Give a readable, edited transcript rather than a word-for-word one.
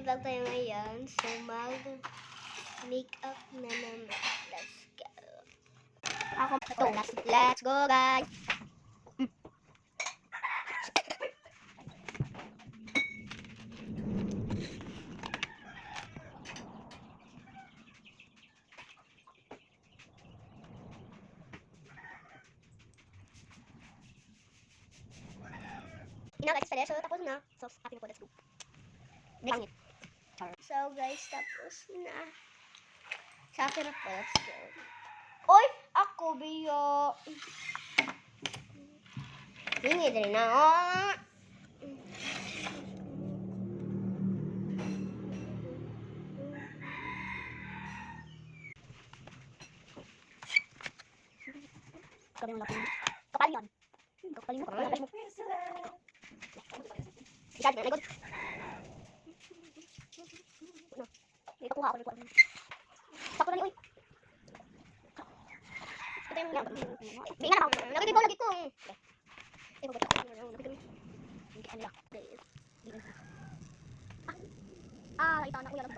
vlog tayo ngayon. So, mag-makeup na naman. Let's go. Ako, let's go, guys. Guys, so tapos na. So, happy na po, let's go. Next. So, guys, tapos na. Sa akin na po, let's go. Oy! Ako, biyo! Hingi din na, oh! Kapal yung lapin. Kapal yan. Kapal mo, kapal mo. Ikad na, nagod. May kakuha ako, nagkuha. Sakto na ni, uy. Ito yung lang. May nga na ako. Nakikita lagi ko. Ito ba ito? Hindi ka nila. Nakita na, kuya lang.